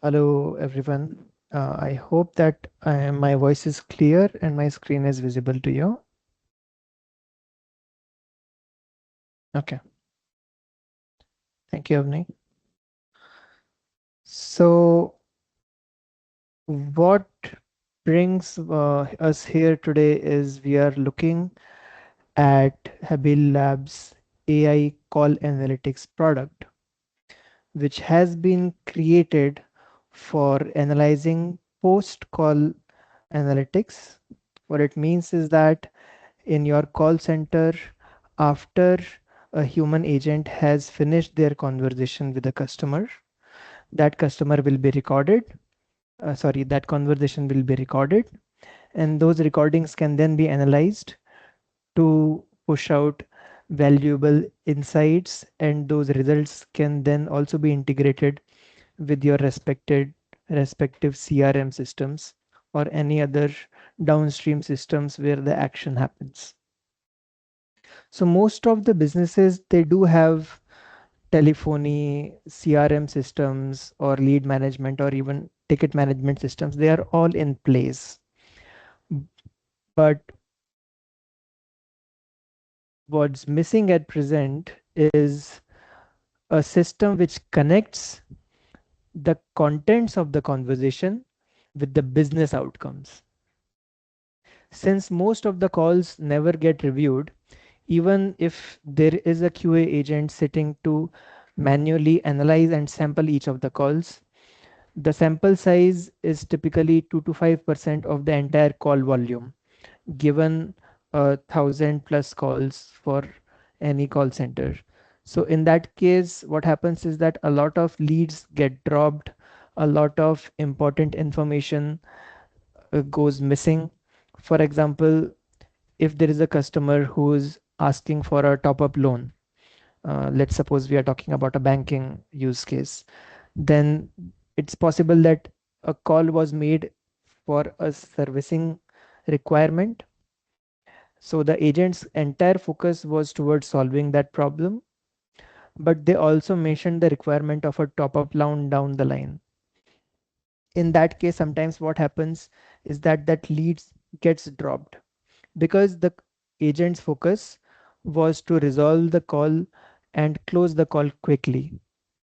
Hello, everyone. I hope that my voice is clear and my screen is visible to you. Okay, thank you, Avni. So, what brings us here today is we are looking at Habil Labs AI call analytics product, which has been created for analyzing post call analytics. What it means is that in your call center, after a human agent has finished their conversation with the customer, that customer will be recorded. That conversation will be recorded, and those recordings can then be analyzed to push out valuable insights, and those results can then also be integrated with your respective CRM systems or any other downstream systems where the action happens. So most of the businesses, they do have telephony, CRM systems, or lead management, or even ticket management systems. They are all in place. But what's missing at present is a system which connects the contents of the conversation with the business outcomes. Since most of the calls never get reviewed, even if there is a QA agent sitting to manually analyze and sample each of the calls, the sample size is typically 2 to 5% of the entire call volume, given 1,000 plus calls for any call center. So in that case, what happens is that a lot of leads get dropped, a lot of important information goes missing. For example, if there is a customer who is asking for a top-up loan, let's suppose we are talking about a banking use case, then it's possible that a call was made for a servicing requirement. So the agent's entire focus was towards solving that problem, but they also mentioned the requirement of a top-up loan down the line. In that case, sometimes what happens is that that lead gets dropped because the agent's focus was to resolve the call and close the call quickly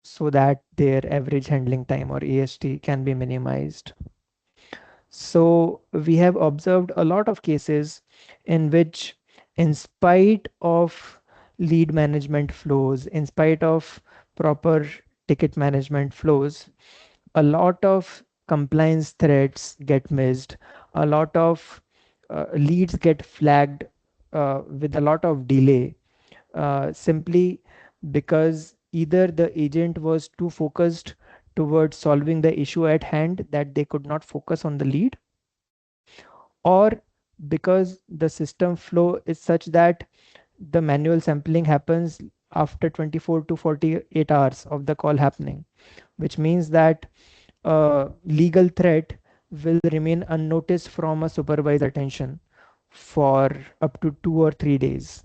so that their average handling time or AST can be minimized. So we have observed a lot of cases in which, in spite of lead management flows, in spite of proper ticket management flows, a lot of compliance threads get missed, a lot of leads get flagged with a lot of delay, simply because either the agent was too focused towards solving the issue at hand that they could not focus on the lead, or because the system flow is such that the manual sampling happens after 24 to 48 hours of the call happening, which means that legal threat will remain unnoticed from a supervised attention for up to 2 or 3 days.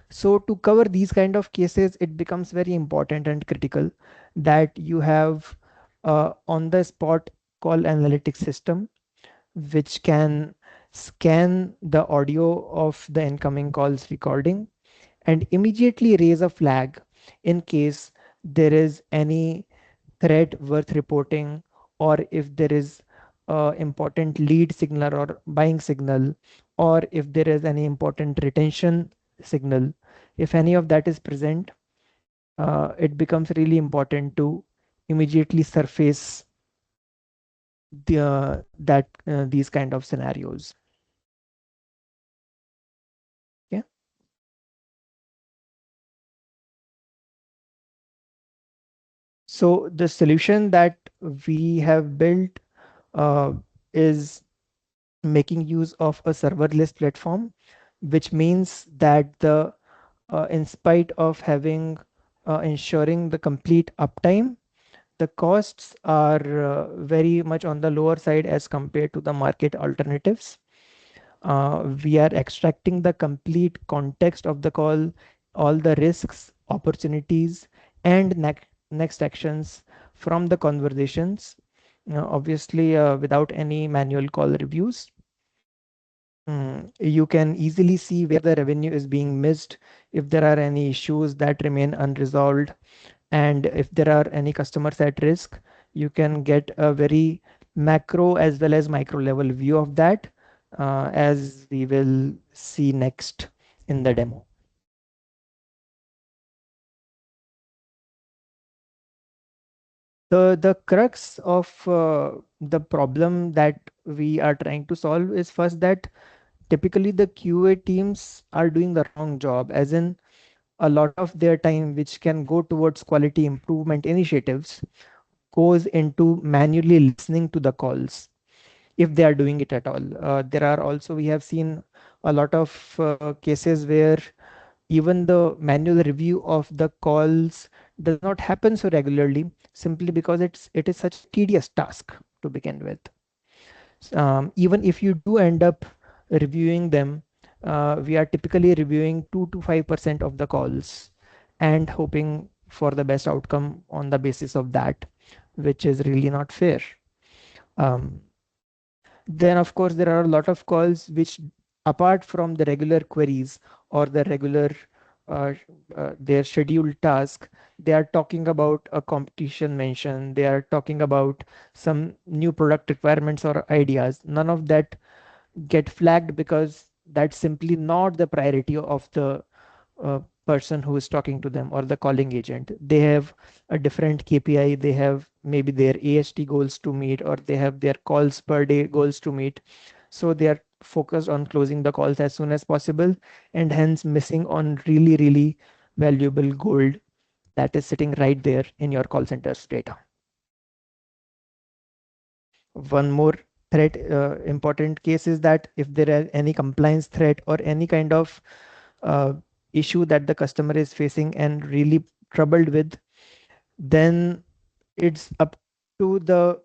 So to cover these kind of cases, it becomes very important and critical that you have on the spot call analytics system which can scan the audio of the incoming calls recording and immediately raise a flag in case there is any threat worth reporting, or if there is important lead signal or buying signal, or if there is any important retention signal. If any of that is present, it becomes really important to immediately surface these kind of scenarios. Okay. So the solution that we have built uh, is making use of a serverless platform, which means that in spite of having ensuring the complete uptime, the costs are very much on the lower side as compared to the market alternatives. We are extracting the complete context of the call, all the risks, opportunities, and next actions from the conversations, obviously without any manual call reviews. You can easily see where the revenue is being missed, if there are any issues that remain unresolved, and if there are any customers at risk. You can get a very macro as well as micro level view of that, as we will see next in the demo. The crux of the problem that we are trying to solve is first that typically the QA teams are doing the wrong job, as in a lot of their time, which can go towards quality improvement initiatives, goes into manually listening to the calls, if they are doing it at all. There are also, we have seen a lot of cases where even the manual review of the calls does not happen so regularly, simply because it is such a tedious task to begin with. Even if you do end up reviewing them, we are typically reviewing 2 to 5% of the calls and hoping for the best outcome on the basis of that, which is really not fair. Um, then, of course, there are a lot of calls which, apart from the regular queries or the regular uh, their scheduled task, they are talking about a competition mention, they are talking about some new product requirements or ideas. None of that get flagged because that's simply not the priority of the uh, person who is talking to them or the calling agent. They have a different KPI, they have maybe their AHT goals to meet, or they have their calls per day goals to meet. So they are focused on closing the calls as soon as possible, and hence missing on really, really valuable gold that is sitting right there in your call center's data. One more threat, important case is that if there are any compliance threat or any kind of uh, issue that the customer is facing and really troubled with, then it's up to the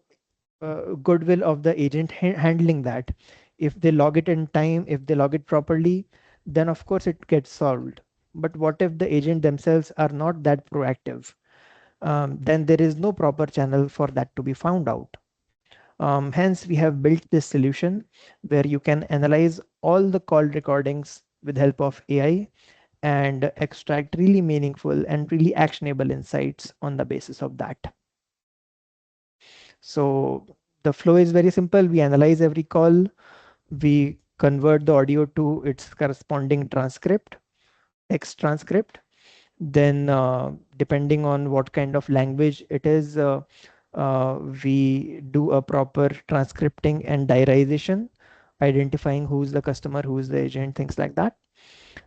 goodwill of the agent handling that. If they log it in time, if they log it properly, then of course it gets solved. But what if the agent themselves are not that proactive? Then there is no proper channel for that to be found out. Hence, we have built this solution where you can analyze all the call recordings with help of AI and extract really meaningful and really actionable insights on the basis of that. So the flow is very simple. We analyze every call, we convert the audio to its corresponding transcript, text transcript. Then, depending on what kind of language it is, we do a proper transcripting and diarization, identifying who's the customer, who's the agent, things like that.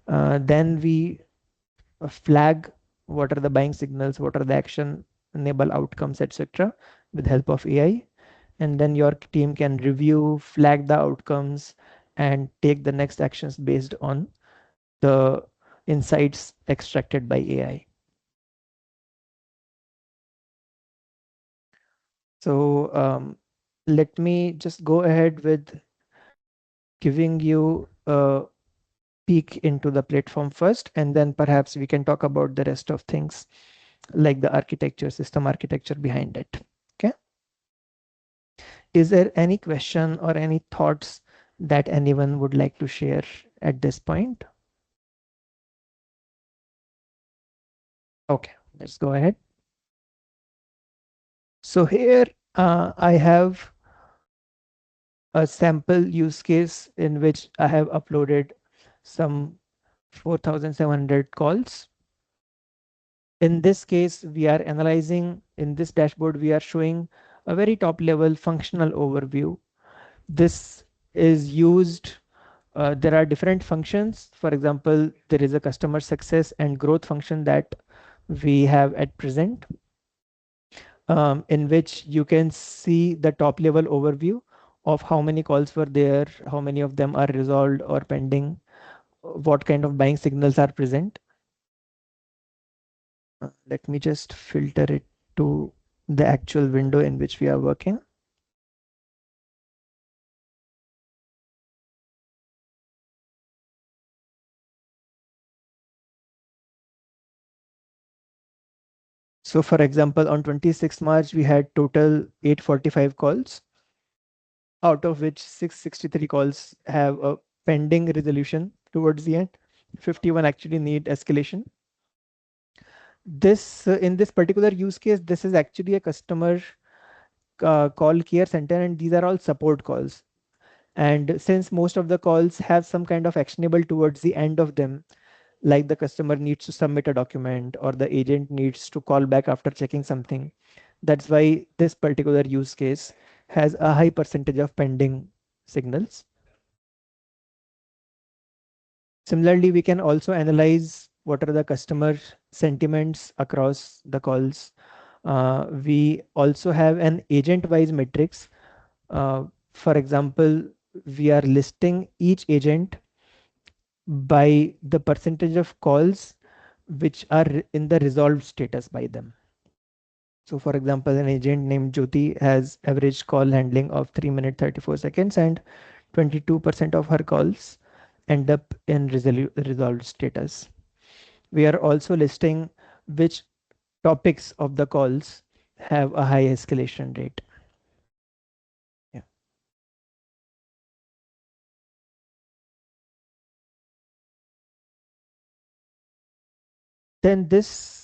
Then we flag what are the buying signals, what are the action enable outcomes, etc., with help of AI. And then your team can review, flag the outcomes, and take the next actions based on the insights extracted by AI. So let me just go ahead with giving you a peek into the platform first, and then perhaps we can talk about the rest of things like the architecture, system architecture behind it. Okay. Is there any question or any thoughts that anyone would like to share at this point? Okay, let's go ahead. So here I have a sample use case in which I have uploaded some 4,700 calls. In this case, we are analyzing, in this dashboard, we are showing a very top level functional overview. This is used, there are different functions. For example, there is a customer success and growth function that we have at present, in which you can see the top level overview of how many calls were there, how many of them are resolved or pending, what kind of buying signals are present. Let me just filter it to the actual window in which we are working. So for example, on 26th March, we had total 845 calls, out of which 663 calls have a pending resolution towards the end. 51 actually need escalation. This in this particular use case, this is actually a customer call care center, and these are all support calls. And since most of the calls have some kind of actionable towards the end of them, like the customer needs to submit a document or the agent needs to call back after checking something, that's why this particular use case has a high percentage of pending signals. Similarly, we can also analyze what are the customer sentiments across the calls. We also have an agent-wise matrix. For example, we are listing each agent by the percentage of calls which are in the resolved status by them. So for example, an agent named Jyoti has average call handling of 3 minutes 34 seconds, and 22% of her calls end up in resolved status. We are also listing which topics of the calls have a high escalation rate. Yeah. Then this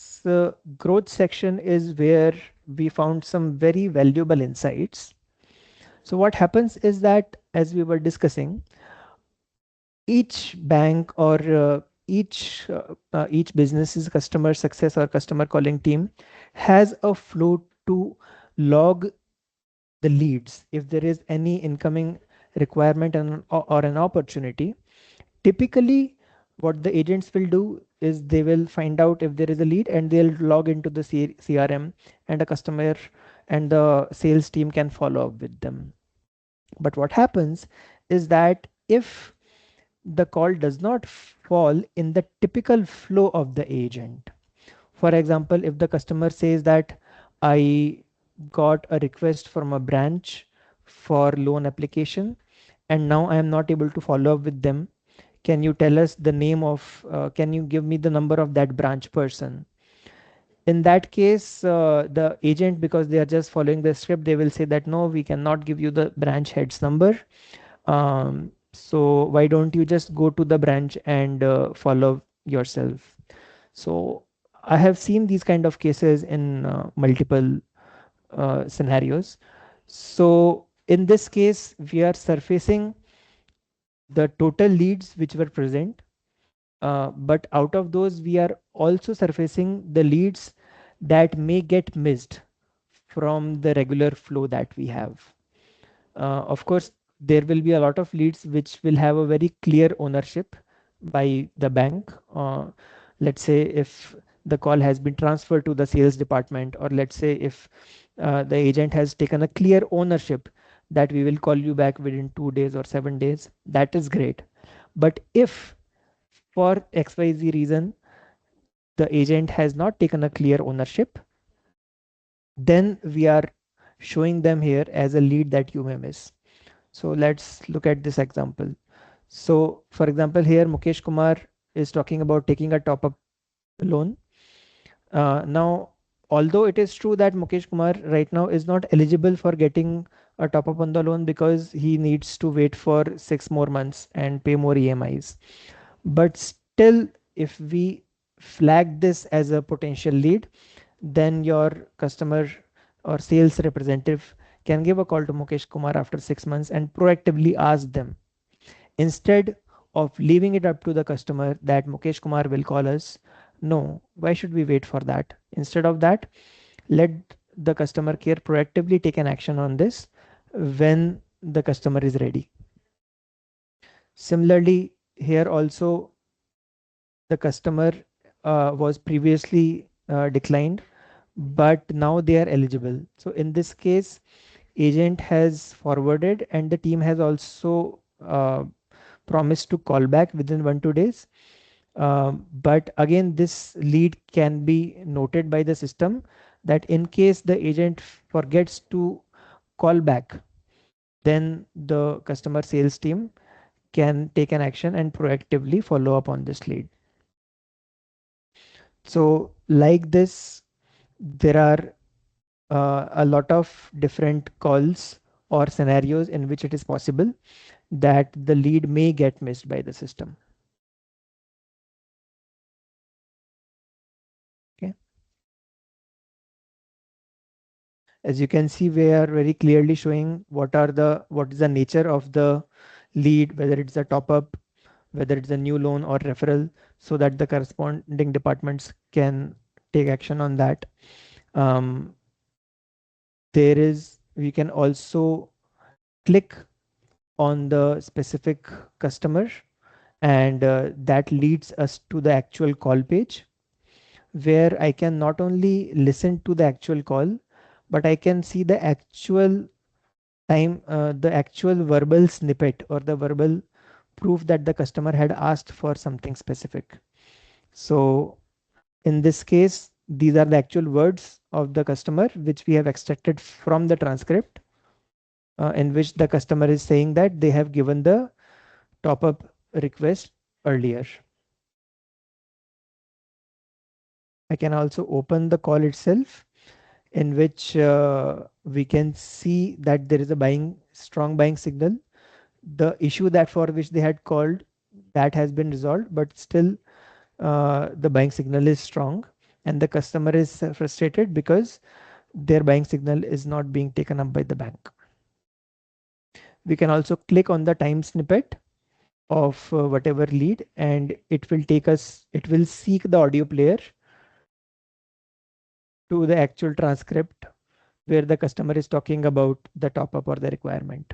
growth section is where we found some very valuable insights. So what happens is that, as we were discussing, each bank or each business's customer success or customer calling team has a flow to log the leads if there is any incoming requirement or an opportunity. Typically, what the agents will do is they will find out if there is a lead and they'll log into the CRM, and a customer and the sales team can follow up with them. But what happens is that if the call does not fall in the typical flow of the agent. For example, if the customer says that I got a request from a branch for loan application and now I am not able to follow up with them, can you tell us the name of, can you give me the number of that branch person? In that case, the agent, because they are just following the script, they will say that no, we cannot give you the branch head's number. So why don't you just go to the branch and follow yourself? So I have seen these kind of cases in multiple scenarios. So in this case, we are surfacing the total leads which were present, but out of those, we are also surfacing the leads that may get missed from the regular flow that we have. Of course, there will be a lot of leads which will have a very clear ownership by the bank. Let's say if the call has been transferred to the sales department, or let's say if the agent has taken a clear ownership that we will call you back within 2 days or 7 days, that is great. But if for XYZ reason the agent has not taken a clear ownership, then we are showing them here as a lead that you may miss. So let's look at this example. So for example, here Mukesh Kumar is talking about taking a top-up loan. Now, although it is true that Mukesh Kumar right now is not eligible for getting a top-up on the loan because he needs to wait for 6 more months and pay more EMIs. But still, if we flag this as a potential lead, then your customer or sales representative can give a call to Mukesh Kumar after 6 months and proactively ask them, instead of leaving it up to the customer that Mukesh Kumar will call us. No, why should we wait for that? Instead of that, let the customer care proactively take an action on this when the customer is ready. Similarly, here also the customer was previously declined, but now they are eligible. So in this case, agent has forwarded and the team has also promised to call back within 1 2 days. But again, this lead can be noted by the system that in case the agent forgets to call back, then the customer sales team can take an action and proactively follow up on this lead. So like this, there are a lot of different calls or scenarios in which it is possible that the lead may get missed by the system. Okay. As you can see, we are very clearly showing what is the nature of the lead, whether it's a top up, whether it's a new loan or referral, so that the corresponding departments can take action on that. Um, we can also click on the specific customer, and that leads us to the actual call page, where I can not only listen to the actual call, but I can see the actual verbal snippet or the verbal proof that the customer had asked for something specific. So in this case, these are the actual words of the customer, which we have extracted from the transcript, in which the customer is saying that they have given the top up request earlier. I can also open the call itself, in which we can see that there is a strong buying signal. The issue that for which they had called, that has been resolved, but still the buying signal is strong, and the customer is frustrated because their buying signal is not being taken up by the bank. We can also click on the time snippet of whatever lead, and it will seek the audio player to the actual transcript where the customer is talking about the top up or the requirement.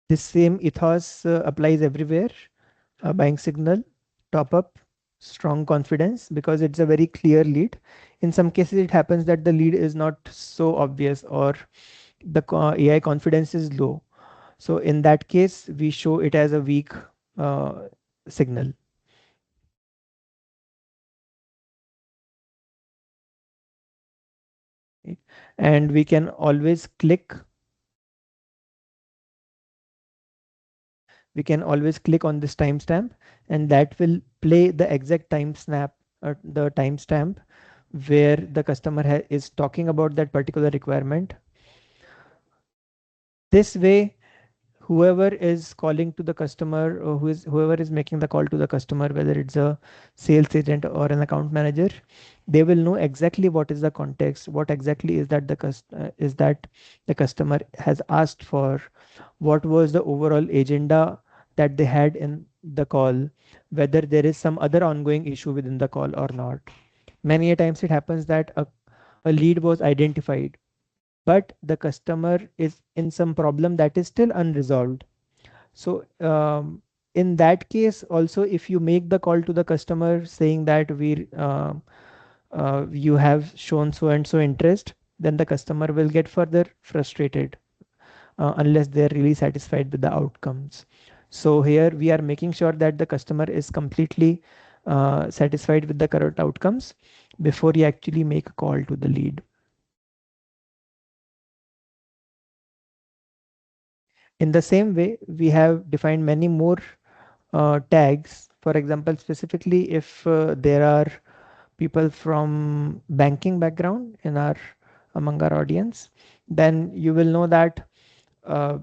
This same ethos applies everywhere. A buying signal, top up, strong confidence, because it's a very clear lead. In some cases, it happens that the lead is not so obvious, or the AI confidence is low. So in that case, we show it as a weak uh, signal. Right? And we can always click on this timestamp, and that will play the exact the timestamp where the customer is talking about that particular requirement. This way, whoever is calling to the customer, or whoever is making the call to the customer, whether it's a sales agent or an account manager, they will know exactly what is the context, what exactly is that the customer has asked for, what was the overall agenda that they had in the call, whether there is some other ongoing issue within the call or not. Many a times it happens that a lead was identified, but the customer is in some problem that is still unresolved. So in that case, also, if you make the call to the customer saying that you have shown so and so interest, then the customer will get further frustrated unless they're really satisfied with the outcomes. So here we are making sure that the customer is completely satisfied with the current outcomes before you actually make a call to the lead. In the same way, we have defined many more tags. For example, specifically if there are people from banking background among our audience, then you will know that uh,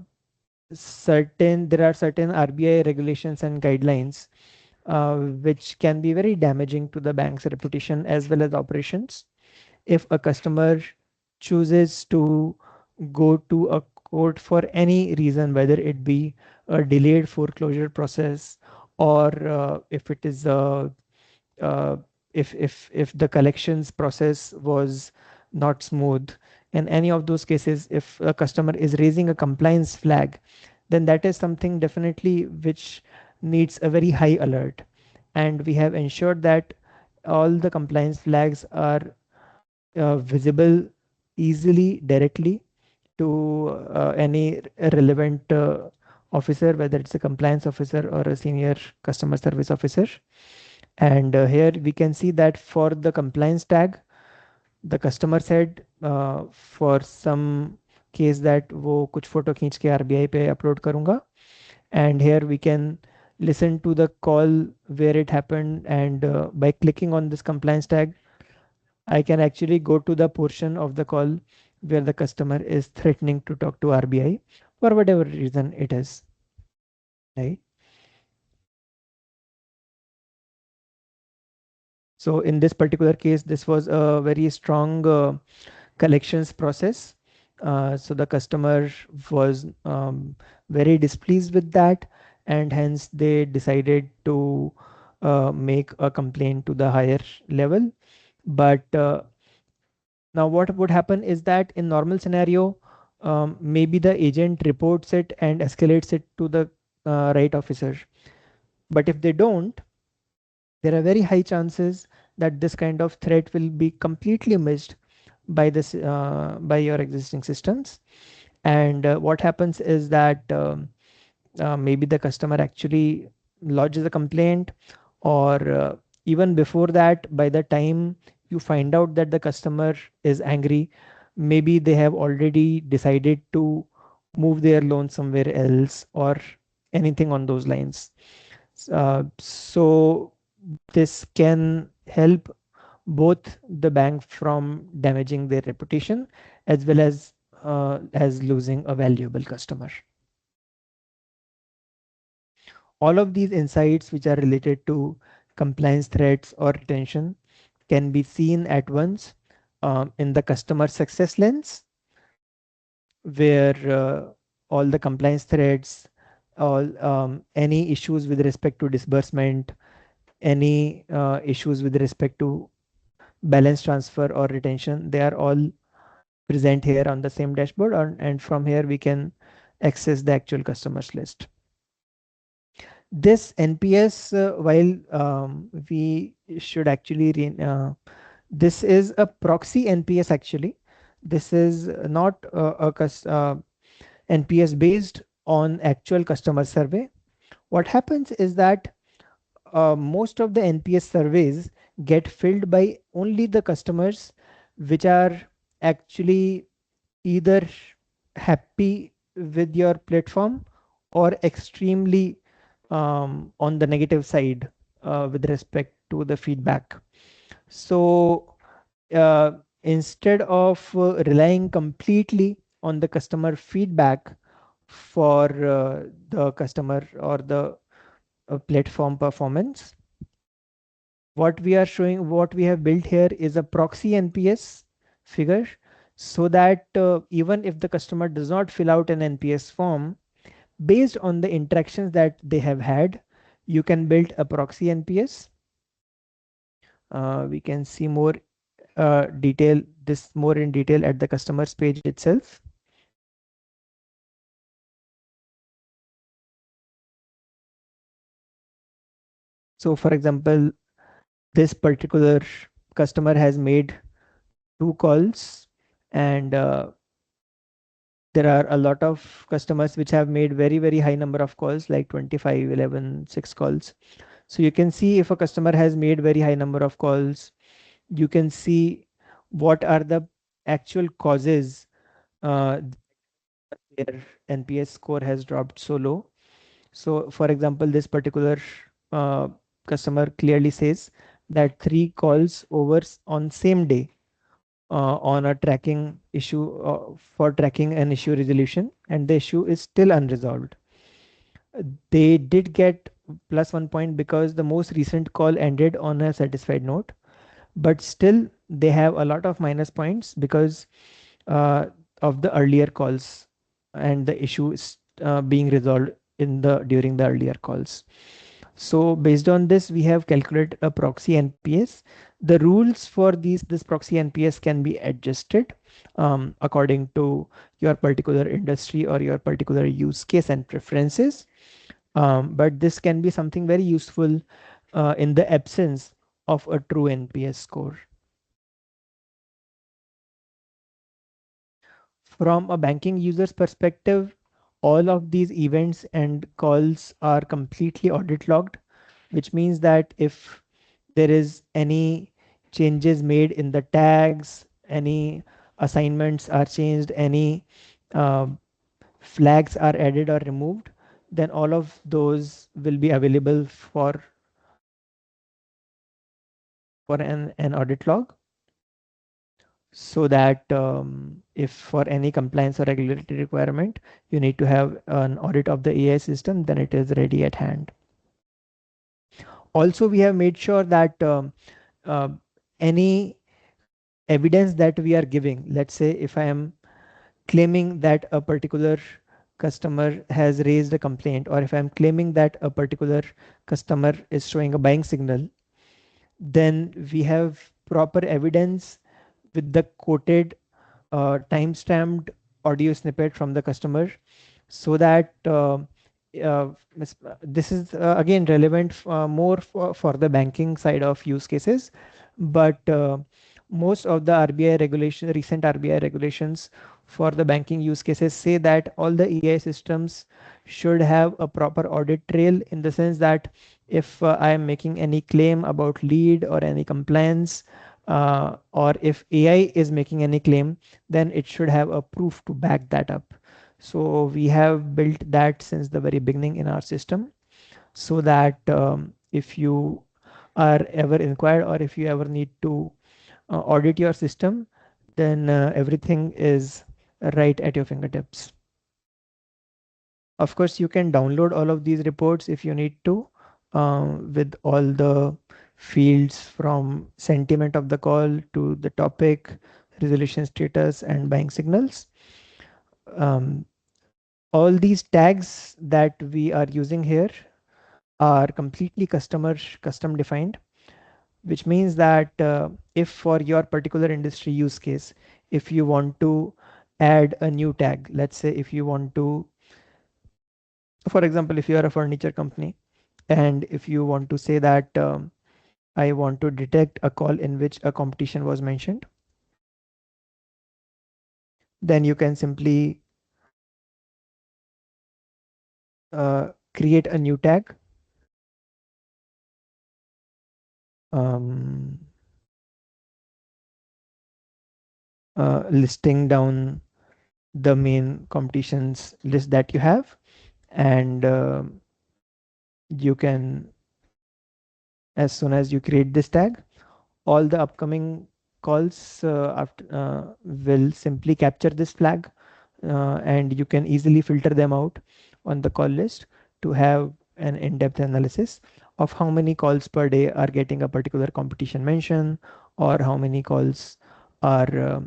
there are certain RBI regulations and guidelines which can be very damaging to the bank's reputation as well as operations. If a customer chooses to go to a court for any reason, whether it be a delayed foreclosure process, or if it is a uh, if the collections process was not smooth, in any of those cases, if a customer is raising a compliance flag, then that is something definitely which needs a very high alert, and we have ensured that all the compliance flags are visible easily directly to any relevant officer, whether it's a compliance officer or a senior customer service officer. And here we can see that for the compliance tag, The customer said for some case that वो कुछ photo खींच के RBI पे upload करूँगा, and here we can listen to the call where it happened, and by clicking on this compliance tag I can actually go to the portion of the call where the customer is threatening to talk to RBI for whatever reason it is, right? So in this particular case, this was a very strong collections process. So the customer was very displeased with that, and hence they decided to make a complaint to the higher level. But now what would happen is that in normal scenario, maybe the agent reports it and escalates it to the right officer. But if they don't, there are very high chances that this kind of threat will be completely missed by this by your existing systems. And what happens is that maybe the customer actually lodges a complaint, or even before that, by the time you find out that the customer is angry, maybe they have already decided to move their loan somewhere else or anything on those lines. So this can help both the bank from damaging their reputation as well as losing a valuable customer. All of these insights which are related to compliance threats or retention can be seen at once in the customer success lens, where all the compliance threats, all any issues with respect to disbursement, any issues with respect to balance transfer or retention, they are all present here on the same dashboard, and from here we can access the actual customers list. This NPS, while we should actually this is a proxy NPS actually. This is not NPS based on actual customer survey. What happens is that most of the NPS surveys get filled by only the customers which are actually either happy with your platform or extremely on the negative side with respect to the feedback. So uh, instead of relying completely on the customer feedback for the customer or the platform performance, what we have built here is a proxy NPS figure, so that even if the customer does not fill out an NPS form, based on the interactions that they have had, you can build a proxy NPS. We can see more more in detail at the customers page itself. So for example, this particular customer has made 2 calls, and there are a lot of customers which have made very high number of calls, like 25, 11, 6 calls. So you can see if a customer has made very high number of calls, you can see what are the actual causes their NPS score has dropped so low. So for example, this particular uh, customer clearly says that 3 calls over on same day on a tracking issue for tracking an issue resolution, and the issue is still unresolved. They did get +1 point because the most recent call ended on a satisfied note, but still they have a lot of minus points because uh, of the earlier calls, and the issue is being resolved in the during the earlier calls. So based on this, we have calculated a proxy NPS. The rules for this proxy NPS can be adjusted according to your particular industry or your particular use case and preferences. But this can be something very useful in the absence of a true NPS score. From a banking user's perspective, all of these events and calls are completely audit logged, which means that if there is any changes made in the tags, any assignments are changed, any uh, flags are added or removed, then all of those will be available for an audit log, so that if for any compliance or regulatory requirement you need to have an audit of the AI system, then it is ready at hand. Also, we have made sure that uh, any evidence that we are giving, let's say if I am claiming that a particular customer has raised a complaint, or if I'm claiming that a particular customer is showing a buying signal, then we have proper evidence with the quoted time-stamped audio snippet from the customer, so that this is again relevant more for the banking side of use cases, but most of the RBI regulation, recent RBI regulations for the banking use cases say that all the EI systems should have a proper audit trail, in the sense that if I am making any claim about lead or any compliance, or if AI is making any claim, then it should have a proof to back that up. So we have built that since the very beginning in our system, so that if you are ever inquired, or if you ever need to audit your system, then everything is right at your fingertips. Of course, you can download all of these reports if you need to, with all the fields from sentiment of the call to the topic, resolution status, and buying signals. Um, all these tags that we are using here are completely custom defined, which means that if for your particular industry use case, if you want to add a new tag, let's say if you want to, for example, if you are a furniture company, and if you want to say that I want to detect a call in which a competition was mentioned, then you can simply create a new tag, um, listing down the main competitions list that you have, and you can, as soon as you create this tag, all the upcoming calls will simply capture this flag, and you can easily filter them out on the call list to have an in-depth analysis of how many calls per day are getting a particular competition mention, or how many calls are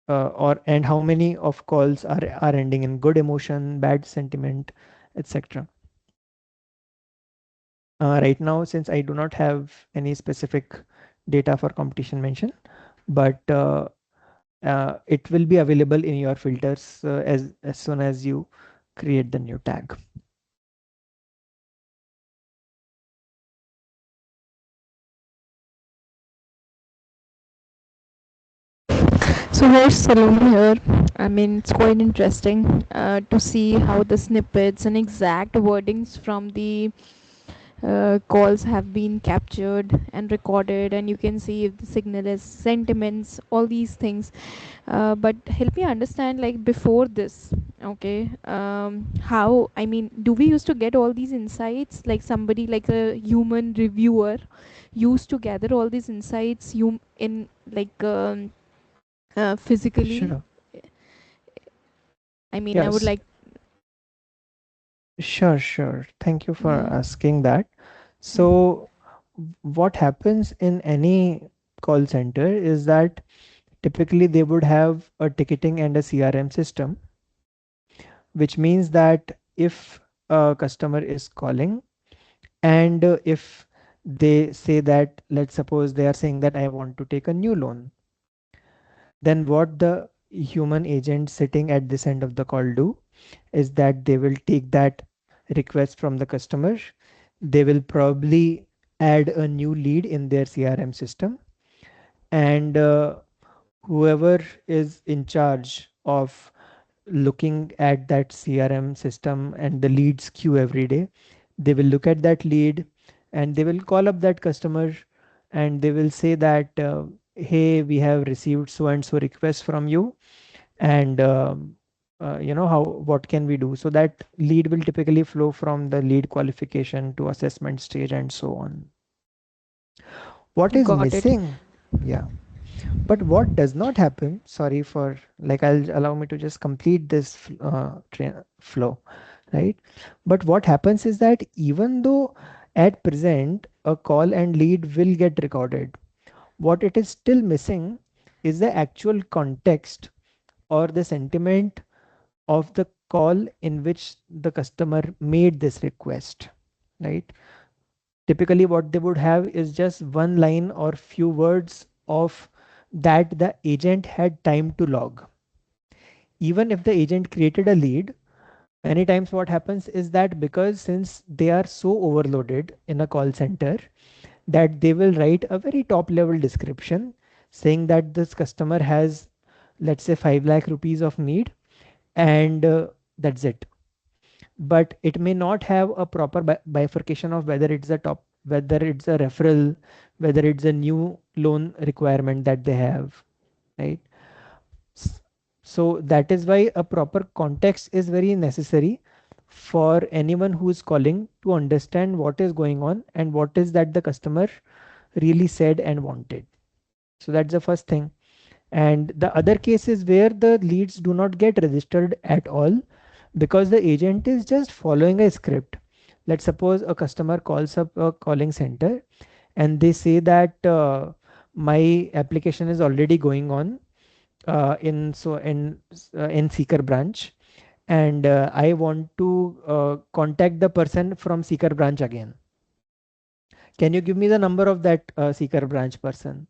or and how many of calls are ending in good emotion, bad sentiment, etc. Right now, since I do not have any specific data for competition mention, but it will be available in your filters as soon as you create the new tag. So here's Salome here. I mean, it's quite interesting to see how the snippets and exact wordings from the calls have been captured and recorded, and you can see if the signal is sentiments, all these things. But help me understand, like before this, okay, how, I mean, do we used to get all these insights, like somebody like a human reviewer used to gather all these insights in like physically? Sure. I mean, I would Yes. like. Sure. Sure. Thank you for Yeah. asking that. Mhm. So, what happens in any call center is that typically they would have a ticketing and a CRM system, which means that if a customer is calling, and if they say that, let's suppose they are saying that I want to take a new loan, then what the human agent sitting at this end of the call do is that they will take that request from the customer. They will probably add a new lead in their CRM system, and whoever is in charge of looking at that CRM system and the leads queue every day, they will look at that lead and they will call up that customer, and they will say that. hey, we have received so and so request from you, and how what can we do? So that lead will typically flow from the lead qualification to assessment stage and so on. What is Got it. missing? Yeah. But what does not happen, sorry for, like, I'll allow me to just complete this flow, right? But what happens is that even though at present a call and lead will get recorded, what it is still missing is the actual context or the sentiment of the call in which the customer made this request, right? Typically what they would have is just one line or few words of that the agent had time to log. Even if the agent created a lead, many times what happens is that because since they are so overloaded in a call center, that they will write a very top level description saying that this customer has, let's say, 5 lakh rupees of need, and that's it. But it may not have a proper bifurcation of whether it's a top, whether it's a referral, whether it's a new loan requirement that they have, right? S- so that is why a proper context is very necessary for anyone who is calling to understand what is going on and what is that the customer really said and wanted. So that's the first thing. And the other case is where the leads do not get registered at all because the agent is just following a script. Let's suppose a customer calls up a calling center and they say that my application is already going on in Seeker branch, and I want to contact the person from Seeker branch again. Can you give me the number of that Seeker branch person?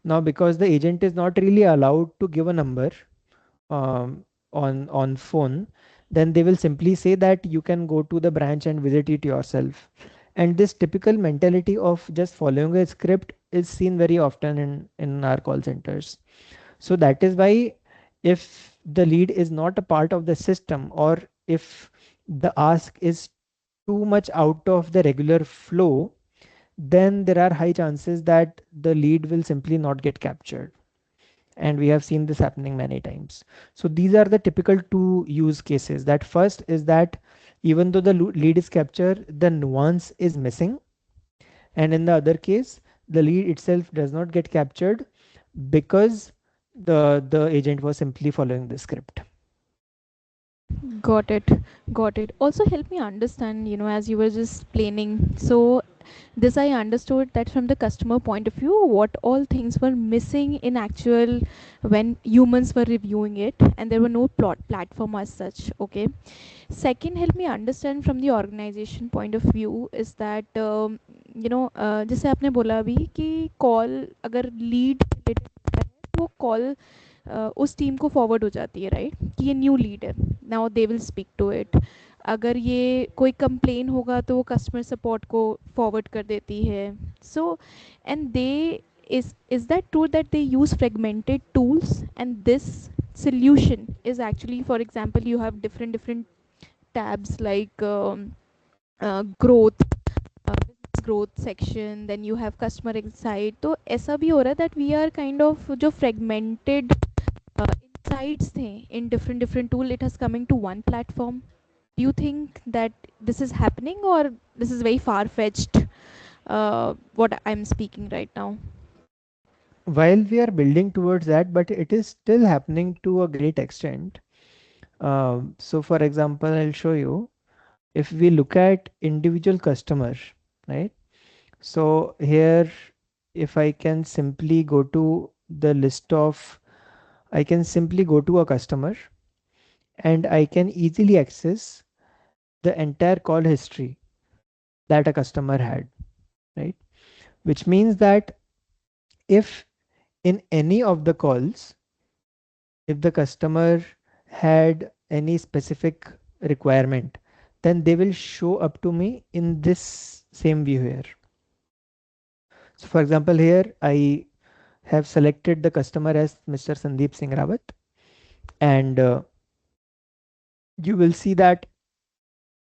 Now, because the agent is not really allowed to give a number on phone, then they will simply say that you can go to the branch and visit it yourself. And this typical mentality of just following a script is seen very often in our call centers. So that is why if the lead is not a part of the system, or if the ask is too much out of the regular flow, then there are high chances that the lead will simply not get captured. And we have seen this happening many times. So these are the typical two use cases. That first is that even though the lead is captured, the nuance is missing. And in the other case, the lead itself does not get captured because the agent was simply following the script. Got it. Got it. Also, help me understand, as you were just explaining. So, this I understood that from the customer point of view, what all things were missing in actual when humans were reviewing it, and there were no plot platform as such. Okay. Second, help me understand from the organization point of view is that जैसे आपने बोला अभी कि call अगर lead वो call उस team को forward हो जाती है राइट कि ये न्यू लीड है now they will speak to it अगर ये कोई कंप्लेन होगा तो वो कस्टमर सपोर्ट को फॉरवर्ड कर देती है so and they is that true that they use fragmented tools and this solution is actually for example you have different tabs like growth business growth section then you have customer insight तो ऐसा भी हो रहा है that we are kind of जो fragmented insights थे in different tool it has coming to one platform do you think that this is happening or this is very far fetched what I'm speaking right now. While we are building towards that, but it is still happening to a great extent. So for example, I'll show you. If we look at individual customer, right? So here, if I can simply go to the list of, I can simply go to a customer and I can easily access the entire call history that a customer had, right? Which means that if in any of the calls, if the customer had any specific requirement, then they will show up to me in this same view here. So for example, here I have selected the customer as Mr. Sandeep Singh Rawat, and you will see that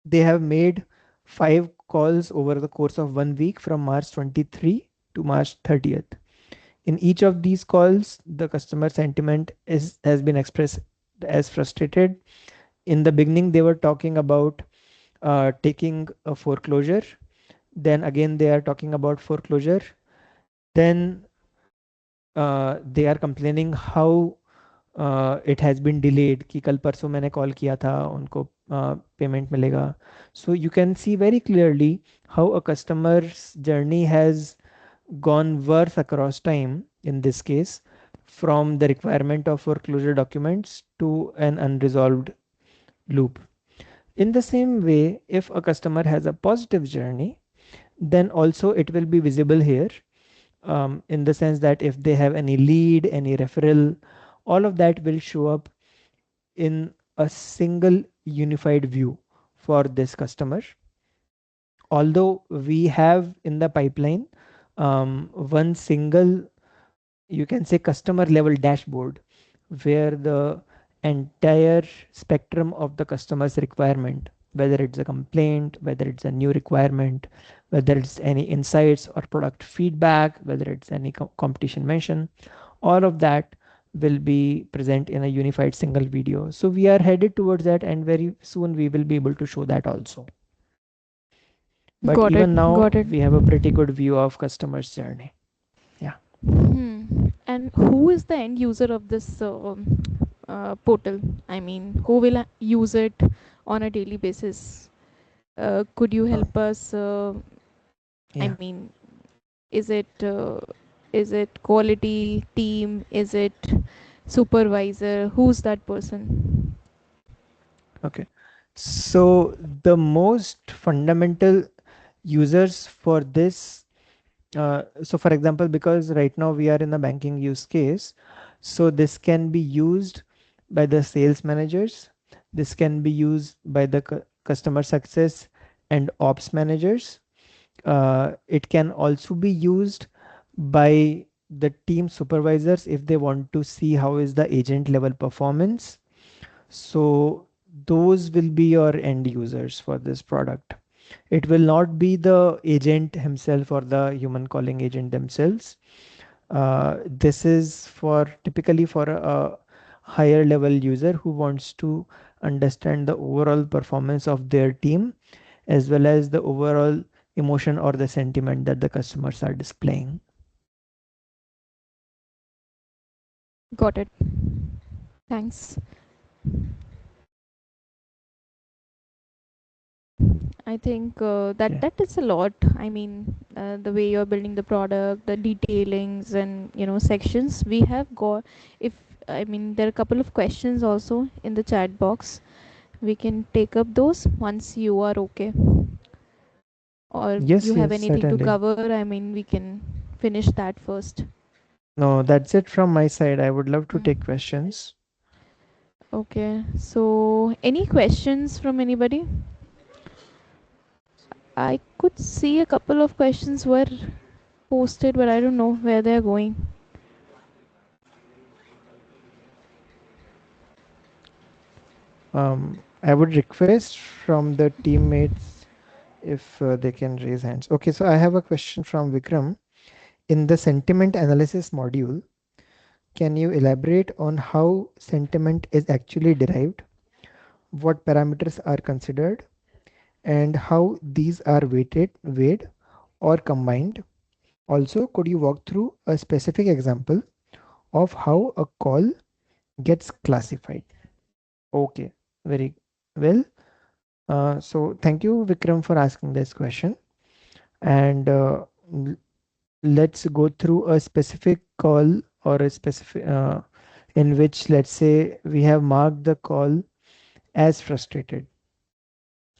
they have made 5 calls over the course of 1 week from March 23 to March 30th. In each of these calls, the customer sentiment is has been expressed as frustrated. In the beginning, they were talking about taking a foreclosure. Then again, they are talking about foreclosure. Then they are complaining how it has been delayed कि कल परसों मैंने call किया था उनको payment मिलेगा. So you can see very clearly how a customer's journey has gone worse across time in this case, from the requirement of foreclosure documents to an unresolved loop. In the same way, if a customer has a positive journey, then also it will be visible here, in the sense that if they have any lead, any referral, all of that will show up in a single unified view for this customer. Although we have in the pipeline one single, you can say, customer level dashboard where the entire spectrum of the customer's requirement, whether it's a complaint, whether it's a new requirement, whether it's any insights or product feedback, whether it's any competition mention, all of that will be present in a unified single video. So we are headed towards that, and very soon we will be able to show that also. But Got it, even now, got it. we have a pretty good view of customer's journey. Yeah. And who is the end user of this portal? I mean, who will use it on a daily basis? Could you Uh, help us? I yeah. mean, is it quality team? Is it supervisor? Who's that person? Okay. So the most fundamental users for this, so for example, because right now we are in a banking use case, so this can be used by the sales managers. This can be used by the customer success and ops managers. It can also be used by the team supervisors if they want to see how is the agent level performance. So those will be your end users for this product. It will not be the agent himself or the human calling agent themselves. This is for typically for a higher level user who wants to understand the overall performance of their team, as well as the overall emotion or the sentiment that the customers are displaying. Got it. Thanks. I think that Okay. that is a lot. I mean, the way you're building the product, the detailings, and sections we have got. If I mean, there are a couple of questions also in the chat box. We can take up those once you are okay, or you Yes, have yes, anything to certainly. cover. I mean, we can finish that first. No, that's it from my side. I would love to take Mm. questions. Okay. So, any questions from anybody? I could see a couple of questions were posted, but I don't know where they're going. I would request from the teammates if they can raise hands. Okay, so I have a question from Vikram. In the sentiment analysis module, can you elaborate on how sentiment is actually derived, what parameters are considered, and how these are weighed or combined? Also, could you walk through a specific example of how a call gets classified? Okay, very well. So thank you, Vikram, for asking this question. And let's go through a specific call or a specific in which, let's say, we have marked the call as frustrated,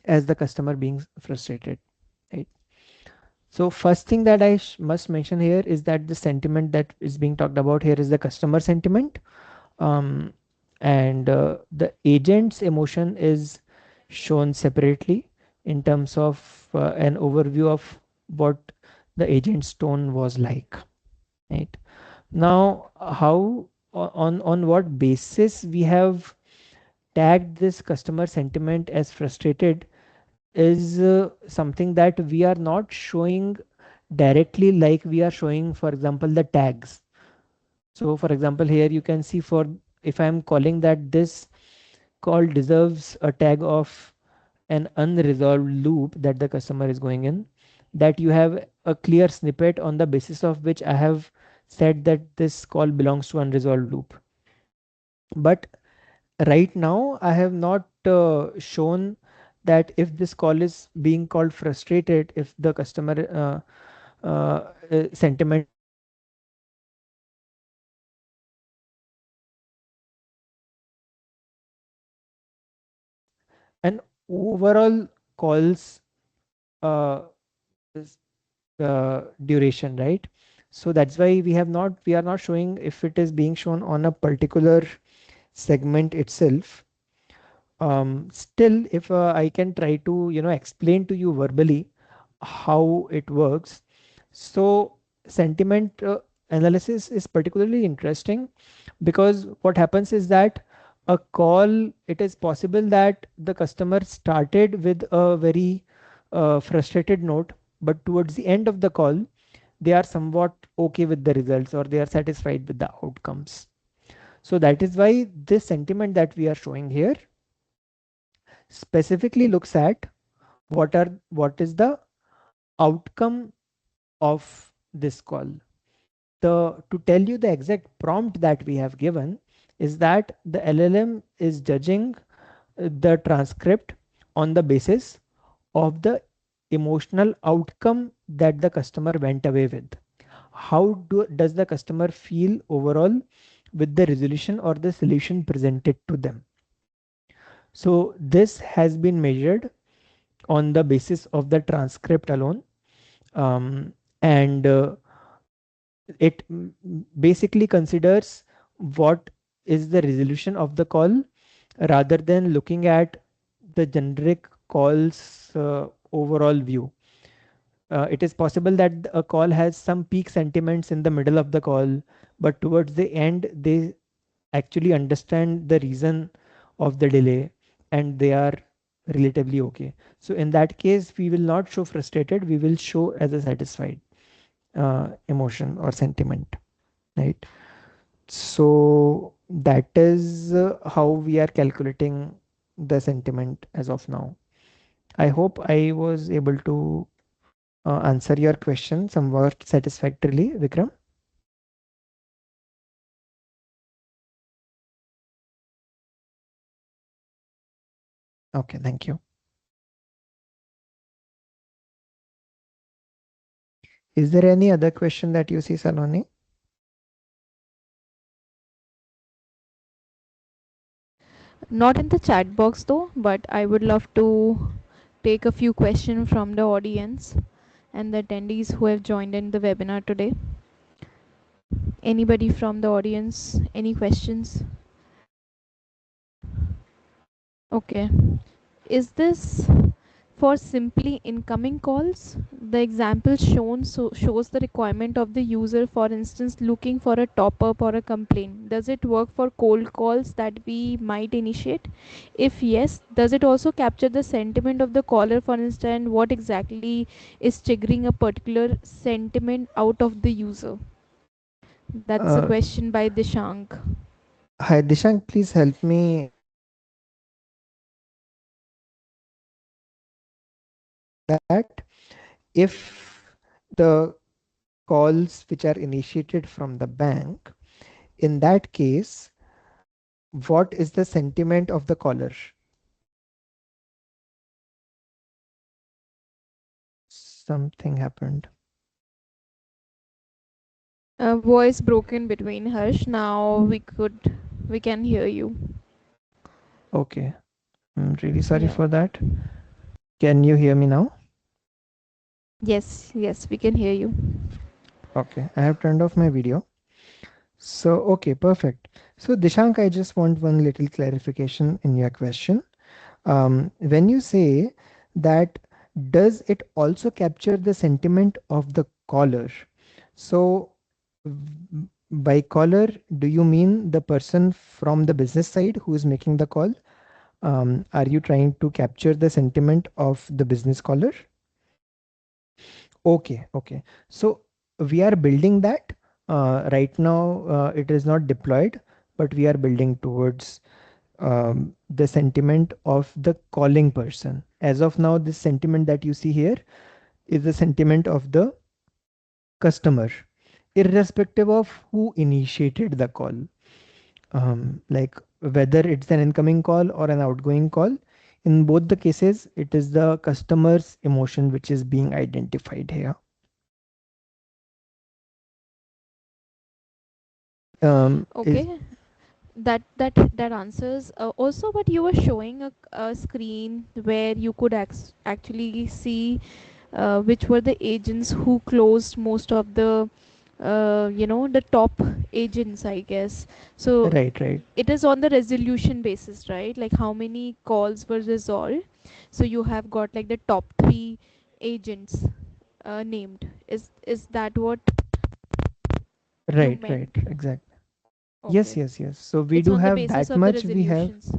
as the customer being frustrated, right? So first thing that I must mention here is that the sentiment that is being talked about here is the customer sentiment, um, and the agent's emotion is shown separately in terms of an overview of what the agent's tone was like, right? Now, how on what basis we have tagged this customer sentiment as frustrated is something that we are not showing directly, like we are showing, for example, the tags. So for example, here you can see for if I'm calling that this call deserves a tag of an unresolved loop that the customer is going in, that you have a clear snippet on the basis of which I have said that this call belongs to unresolved loop. But right now I have not shown that if this call is being called frustrated, if the customer sentiment is frustrated, then I have not shown an overall calls uh, s- duration, right? So that's why we are not showing if it is being shown on a particular segment itself. Still, if I can try to, explain to you verbally how it works. So sentiment analysis is particularly interesting because what happens is that a call, it is possible that the customer started with a very frustrated note, but towards the end of the call, they are somewhat okay with the results or they are satisfied with the outcomes. So that is why this sentiment that we are showing here specifically looks at what is the outcome of this call. To tell you the exact prompt that we have given is that the LLM is judging the transcript on the basis of the emotional outcome that the customer went away with. Does the customer feel overall with the resolution or the solution presented to them? So this has been measured on the basis of the transcript alone. And it basically considers what is the resolution of the call rather than looking at the generic calls overall view. It is possible that a call has some peak sentiments in the middle of the call, but towards the end, they actually understand the reason of the delay and they are relatively okay. So in that case, we will not show frustrated, we will show as a satisfied emotion or sentiment, right? So that is how we are calculating the sentiment as of now. I hope I was able to answer your question somewhat satisfactorily, Vikram. Okay, thank you. Is there any other question that you see, Saloni? Not in the chat box though, but I would love to take a few questions from the audience and the attendees who have joined in the webinar today. Anybody from the audience? Any questions? Okay. Is this for simply incoming calls? The example shown shows the requirement of the user, for instance, looking for a top up or a complaint. Does it work for cold calls that we might initiate? If yes, does it also capture the sentiment of the caller, for instance, what exactly is triggering a particular sentiment out of the user? That's a Uh, question by Dishank. Hi, Dishank, please help me that if the calls which are initiated from the bank, in that case, what is the sentiment of the caller? Something happened. A voice broken between Harsh. Now we can hear you. Okay, I'm really sorry Yeah. for that. Can you hear me now? Yes, yes, we can hear you. Okay, I have turned off my video. So, okay, perfect. So, Dishank, I just want one little clarification in your question. When you say that, does it also capture the sentiment of the caller? So, by caller, do you mean the person from the business side who is making the call? Are you trying to capture the sentiment of the business caller? Okay, okay. So we are building that. Right now, it is not deployed, but we are building towards the sentiment of the calling person. As of now, this sentiment that you see here is the sentiment of the customer, irrespective of who initiated the call. Like whether it's an incoming call or an outgoing call, in both the cases, it is the customer's emotion which is being identified here. Is Okay, that answers. Also, but you were showing a screen where you could actually see which were the agents who closed most of the the top agents, I guess. So right, right, it is on the resolution basis, right? Like how many calls were resolved. So you have got like the top 3 agents named. Is that what you right, right, meant? exactly. Yes, Okay, yes, yes. So we it's do on the have basis that of the much. We have resolutions.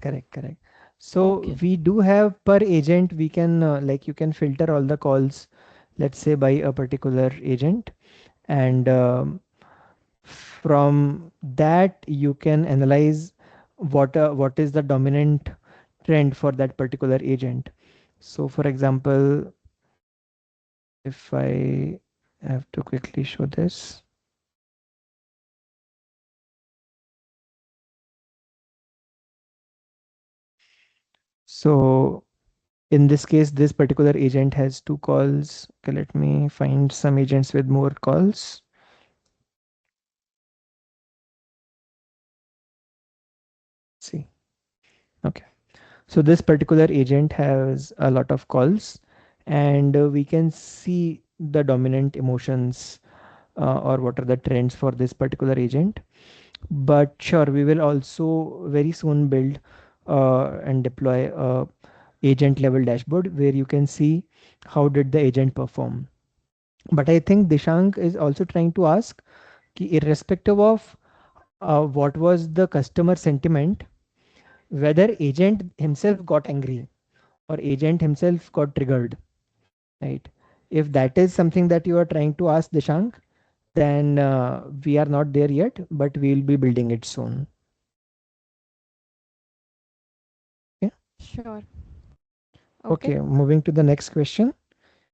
correct, correct. So Okay. we do have per agent. We can like you can filter all the calls, let's say by a particular agent, and from that you can analyze what is the dominant trend for that particular agent. So for example, if I have to quickly show this. So in this case, this particular agent has 2 calls. Okay, let me find some agents with more calls. See. Okay. So this particular agent has a lot of calls, and we can see the dominant emotions or what are the trends for this particular agent. But sure, we will also very soon build and deploy a agent level dashboard where you can see how did the agent perform. But I think Dishank is also trying to ask ki irrespective of what was the customer sentiment, whether agent himself got angry or agent himself got triggered, right? If that is something that you are trying to ask Dishank, then we are not there yet, but we will be building it soon. Okay. Sure. Okay. Okay, moving to the next question.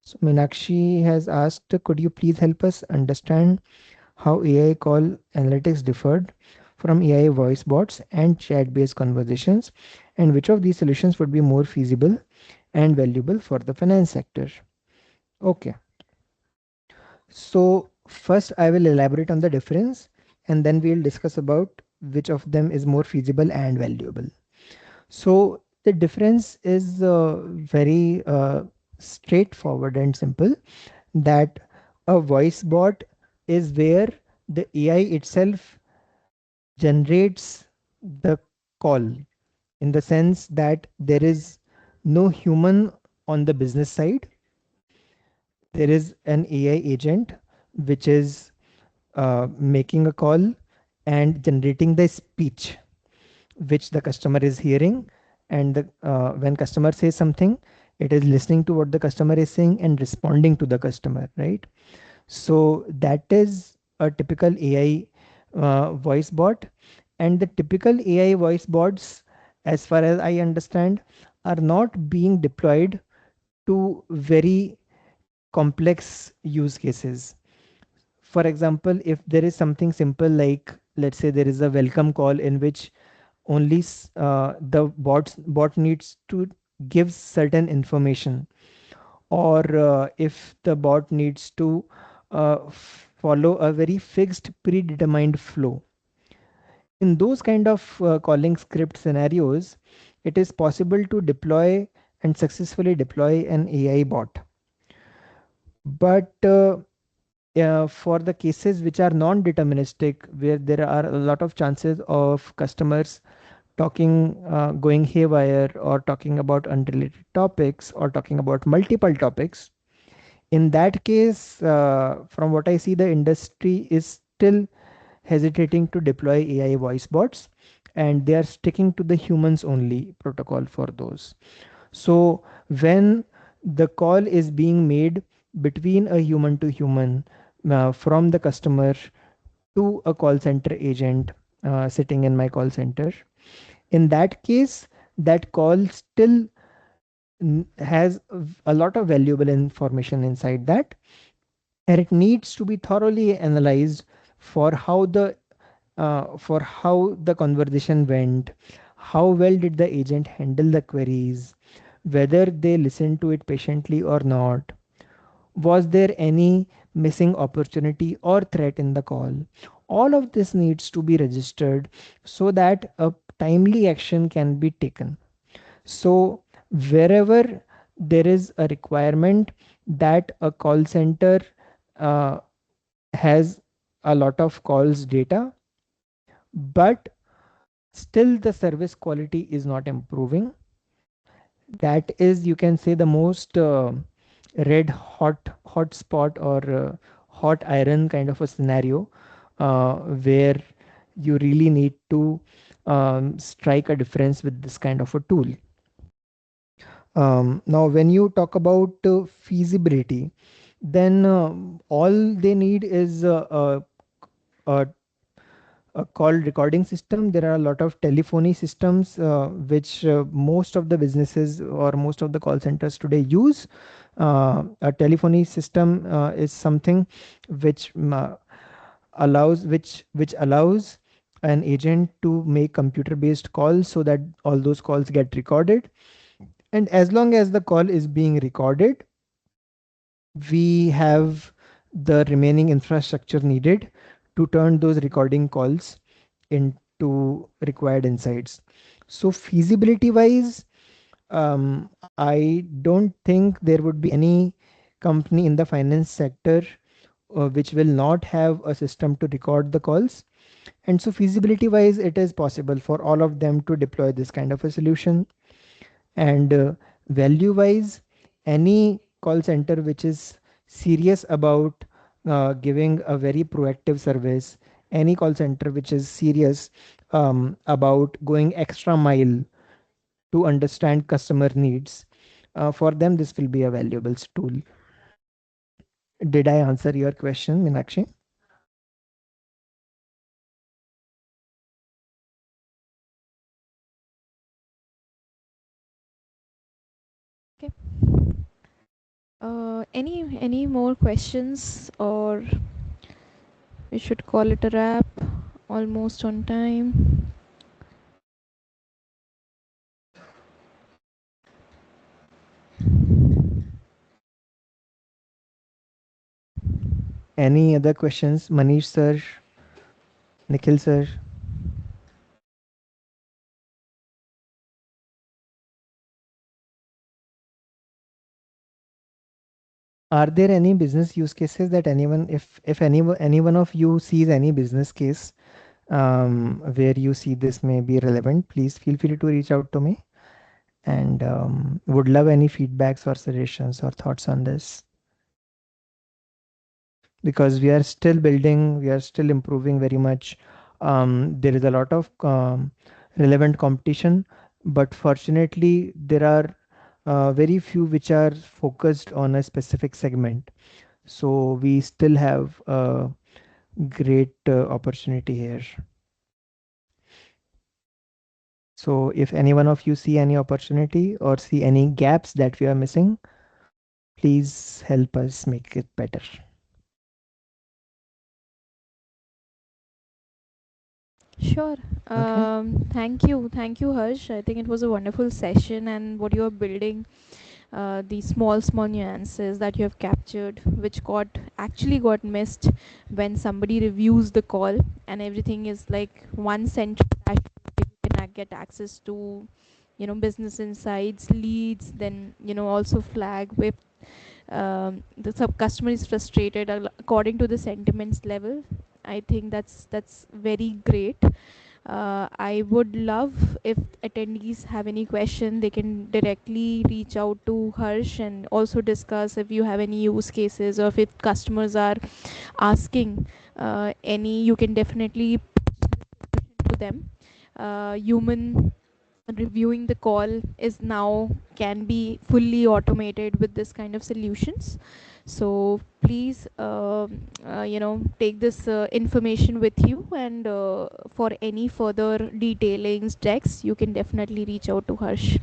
So Meenakshi has asked, could you please help us understand how AI call analytics differed from AI voice bots and chat-based conversations, and which of these solutions would be more feasible and valuable for the finance sector? Okay, so first I will elaborate on the difference, and then we'll discuss about which of them is more feasible and valuable. So the difference is very straightforward and simple, that a voice bot is where the AI itself generates the call, in the sense that there is no human on the business side. There is an AI agent which is making a call and generating the speech which the customer is hearing. And when customer says something, it is listening to what the customer is saying and responding to the customer, right? So that is a typical AI voice bot. And the typical AI voice bots, as far as I understand, are not being deployed to very complex use cases. For example, if there is something simple like, let's say there is a welcome call in which only the bot needs to give certain information, or if the bot needs to follow a very fixed predetermined flow, in those kind of calling script scenarios, it is possible to deploy and successfully deploy an AI bot. But for the cases which are non-deterministic, where there are a lot of chances of customers talking, going haywire, or talking about unrelated topics, or talking about multiple topics, in that case, from what I see, the industry is still hesitating to deploy AI voice bots, and they are sticking to the humans only protocol for those. So when the call is being made between a human to human, from the customer to a call center agent sitting in my call center. In that case, that call still has a lot of valuable information inside that, and it needs to be thoroughly analyzed for how the conversation went, how well did the agent handle the queries, whether they listened to it patiently or not, was there any missing opportunity or threat in the call. All of this needs to be registered so that a timely action can be taken. So, wherever there is a requirement that a call center uh, has a lot of calls data, but still the service quality is not improving, that is, you can say, the most red hot spot or hot iron kind of a scenario where you really need to strike a difference with this kind of a tool. Now, when you talk about feasibility, then all they need is a a call recording system. There are a lot of telephony systems which most of the businesses or most of the call centers today use. A telephony system is something which allows an agent to make computer based calls so that all those calls get recorded, and as long as the call is being recorded, we have the remaining infrastructure needed to turn those recording calls into required insights. So feasibility wise, I don't think there would be any company in the finance sector which will not have a system to record the calls. And so feasibility wise, it is possible for all of them to deploy this kind of a solution. And value wise, any call center which is serious about giving a very proactive service, any call center which is serious about going extra mile to understand customer needs, for them this will be a valuable tool. Did I answer your question, Meenakshi? Okay. Any more questions, or we should call it a wrap? Almost on time. Any other questions, Manish sir, Nikhil sir? Are there any business use cases that anyone, if any one of you sees any business case where you see this may be relevant, please feel free to reach out to me, and would love any feedbacks or suggestions or thoughts on this, because we are still building, we are still improving very much. There is a lot of relevant competition, but fortunately there are very few which are focused on a specific segment. So we still have a great opportunity here. So if any one of you see any opportunity or see any gaps that we are missing, please help us make it better. Sure. Okay. Thank you, Harsh. I think it was a wonderful session, and what you are building, the small nuances that you have captured, which got missed when somebody reviews the call, and everything is like one central dashboard where you can get access to, business insights, leads, then also flag with the sub customer is frustrated according to the sentiments level. I think that's very great. I would love if attendees have any question, they can directly reach out to Harsh and also discuss if you have any use cases, or if customers are asking any, you can definitely to them. Human reviewing the call is now can be fully automated with this kind of solutions. So please take this information with you, and for any further detailings, checks, you can definitely reach out to Harsh.